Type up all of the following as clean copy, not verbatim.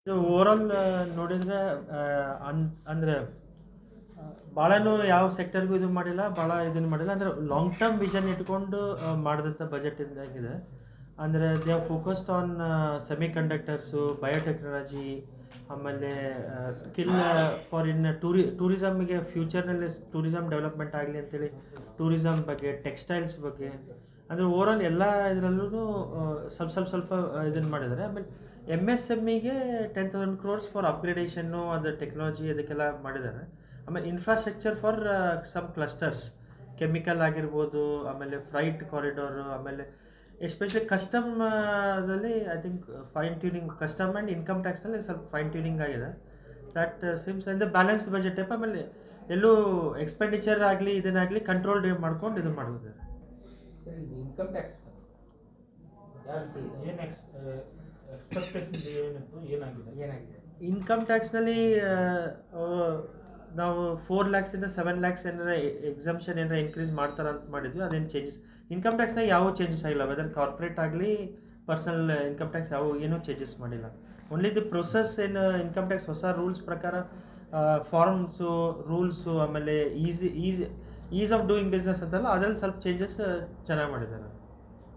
ಇದು ಓವರಾಲ್ ನೋಡಿದ್ರೆ ಅಂದರೆ ಭಾಳನೂ ಯಾವ ಸೆಕ್ಟರ್ಗೂ ಇದು ಮಾಡಿಲ್ಲ, ಭಾಳ ಇದನ್ನು ಮಾಡಿಲ್ಲ. ಅಂದರೆ ಲಾಂಗ್ ಟರ್ಮ್ ವಿಷನ್ ಇಟ್ಕೊಂಡು ಮಾಡಿದಂಥ ಬಜೆಟ್ ಇದಾಗಿದೆ. ಅಂದರೆ they are focused on semi conductors, biotechnology, ಆಮೇಲೆ ಸ್ಕಿಲ್ ಫಾರ್ ಟೂರಿಸಮ್ಗೆ ಫ್ಯೂಚರ್ನಲ್ಲಿ ಟೂರಿಸಮ್ ಡೆವಲಪ್ಮೆಂಟ್ ಆಗಲಿ ಅಂತೇಳಿ ಟೂರಿಸಮ್ ಬಗ್ಗೆ, ಟೆಕ್ಸ್ಟೈಲ್ಸ್ ಬಗ್ಗೆ, ಅಂದರೆ ಓವರಾಲ್ ಎಲ್ಲ ಇದರಲ್ಲೂ ಸ್ವಲ್ಪ ಇದನ್ನು ಮಾಡಿದ್ದಾರೆ. ಆಮೇಲೆ MSMEಗೆ 10,000 crores ಫಾರ್ ಅಪ್ಗ್ರೇಡೇಷನ್ನು, ಅದು ಟೆಕ್ನಾಲಜಿ ಅದಕ್ಕೆಲ್ಲ ಮಾಡಿದ್ದಾರೆ. ಆಮೇಲೆ infrastructure for some clusters, chemical ಆಗಿರ್ಬೋದು, ಆಮೇಲೆ ಫ್ರೈಟ್ ಕಾರಿಡಾರು, ಆಮೇಲೆ ಎಸ್ಪೆಷಲಿ ಕಸ್ಟಮ್ದಲ್ಲಿ I think fine tuning, custom and income ಟ್ಯಾಕ್ಸ್ನಲ್ಲಿ ಸ್ವಲ್ಪ ಫೈನ್ ಟ್ಯೂನಿಂಗ್ ಆಗಿದೆ. That seems in the balanced budget type. ಆಮೇಲೆ ಎಲ್ಲೂ ಎಕ್ಸ್ಪೆಂಡಿಚರ್ ಆಗಲಿ ಇದನ್ನಾಗಲಿ ಕಂಟ್ರೋಲ್ ಮಾಡ್ಕೊಂಡು ಇದು ಮಾಡಿದ್ದಾರೆ. ಸರ್, ಇದು ಇನ್ಕಮ್ ಟ್ಯಾಕ್ಸ್ ಏನು ಎಕ್ಸ್ಪೆಕ್ಟೇಷನ್ ಏನಿತ್ತು, ಏನಾಗಿದೆ? ಇನ್ಕಮ್ ಟ್ಯಾಕ್ಸ್ನಲ್ಲಿ ನಾವು 4 lakhs ಇಂದ 7 lakhs ಏನಾರ ಎಕ್ಸಮ್ಷನ್ ಏನಾರ ಇನ್ಕ್ರೀಸ್ ಮಾಡ್ತಾರೆ ಅಂತ ಮಾಡಿದ್ವಿ. ಅದೇನು ಚೇಂಜಸ್ ಇನ್ಕಮ್ ಟ್ಯಾಕ್ಸ್ನಾಗ ಯಾವ ಚೇಂಜಸ್ ಆಗಿಲ್ಲ. ವೆದರ್ ಕಾರ್ಪೊರೇಟ್ ಆಗಲಿ ಪರ್ಸನಲ್ ಇನ್ಕಮ್ ಟ್ಯಾಕ್ಸ್ ಏನೂ ಚೇಂಜಸ್ ಮಾಡಿಲ್ಲ. ಓನ್ಲಿ ದಿ ಪ್ರೊಸೆಸ್ ಏನು ಇನ್ಕಮ್ ಟ್ಯಾಕ್ಸ್ ಹೊಸ ರೂಲ್ಸ್ ಪ್ರಕಾರ ಫಾರ್ಮ್ಸು, ರೂಲ್ಸು, ಆಮೇಲೆ ಈಸ್ ಆಫ್ ಡೂಯಿಂಗ್ ಬಿಸ್ನೆಸ್ ಅಂತಲ್ಲ, ಅದ್ರಲ್ಲಿ ಸ್ವಲ್ಪ ಚೇಂಜಸ್ ಚೆನ್ನಾಗಿ ಮಾಡಿದ್ದಾರೆ.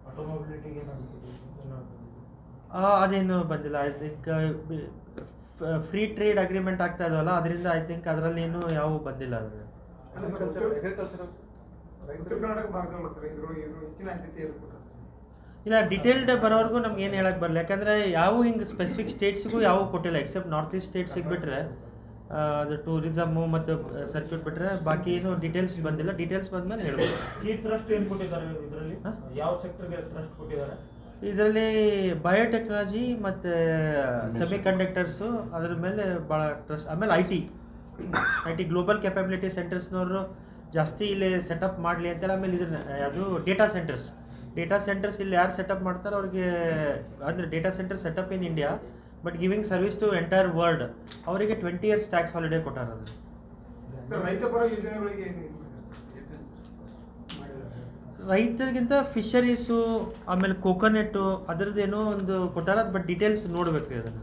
ಆಟೋಮೊಬಿಲಿಟಿಗೆ ಅದೇನು ಬಂದಿಲ್ಲ. I think free trade agreement ಆಗ್ತಾ ಇದಾವಲ್ಲ, ಅದರಿಂದ ಐ ಥಿಂಕ್ ಅದರಲ್ಲಿ ಏನು ಯಾವ ಬಂದಿಲ್ಲ. ಅದರಲ್ಲಿ ಇಲ್ಲ, ಡಿಟೇಲ್ಡ್ ಬರೋವರೆಗೂ ನಮ್ಗೆ ಏನು ಹೇಳಕ್ಕೆ ಬರಲ್ಲ. ಯಾಕಂದರೆ ಯಾವ ಹಿಂಗೆ ಸ್ಪೆಸಿಫಿಕ್ ಸ್ಟೇಟ್ಸ್ಗೂ ಯಾವ ಕೊಟ್ಟಿಲ್ಲ, ಎಕ್ಸೆಪ್ಟ್ ನಾರ್ತ್ ಈಸ್ಟ್ ಸ್ಟೇಟ್ಸಿಗೆ ಬಿಟ್ಟರೆ ಅದು ಟೂರಿಸಮ್ಮು ಮತ್ತು ಸರ್ಕ್ಯೂಟ್ ಬಿಟ್ಟರೆ ಬಾಕಿ ಏನು ಡೀಟೇಲ್ಸ್ ಬಂದಿಲ್ಲ. ಡೀಟೇಲ್ಸ್ ಬಂದಮೇಲೆ ಹೇಳ್ಬೋದು. ಈ ಟ್ರಸ್ಟ್ ಏನು ಕೊಟ್ಟಿದ್ದಾರೆ ಇದರಲ್ಲಿ? ಯಾವ ಸೆಕ್ಟರ್ಗೆ ಟ್ರಸ್ಟ್ ಕೊಟ್ಟಿದ್ದಾರೆ? ಇದರಲ್ಲಿ ಬಯೋಟೆಕ್ನಾಲಜಿ ಮತ್ತು ಸೆಮಿ ಕಂಡಕ್ಟರ್ಸು, ಅದ್ರ ಮೇಲೆ ಭಾಳ ಟ್ರಸ್ಟ್. ಆಮೇಲೆ ಐ ಟಿ ಗ್ಲೋಬಲ್ ಕ್ಯಾಪಬಿಲಿಟಿ ಸೆಂಟರ್ಸ್ನವರು ಜಾಸ್ತಿ ಇಲ್ಲಿ ಸೆಟಪ್ ಮಾಡಲಿ ಅಂತೇಳಿ. ಆಮೇಲೆ ಇದನ್ನ ಅದು ಡೇಟಾ ಸೆಂಟರ್ಸ್ ಇಲ್ಲಿ ಯಾರು ಸೆಟಪ್ ಮಾಡ್ತಾರೆ ಅವ್ರಿಗೆ, ಅಂದರೆ data center setup in India but giving service to entire world, ಅವರಿಗೆ 20 years ಟ್ಯಾಕ್ಸ್ ಹಾಲಿಡೇ ಕೊಟ್ಟಾರ. ಅದು ರೈತರಿಗಿಂತ ಫಿಶರೀಸು, ಆಮೇಲೆ ಕೋಕೋನೆಟ್ಟು ಅದರದ್ದೇನೋ ಒಂದು ಕೊಟ್ಟಾರ. ಬಟ್ ಡೀಟೇಲ್ಸ್ ನೋಡ್ಬೇಕು ಅದನ್ನು.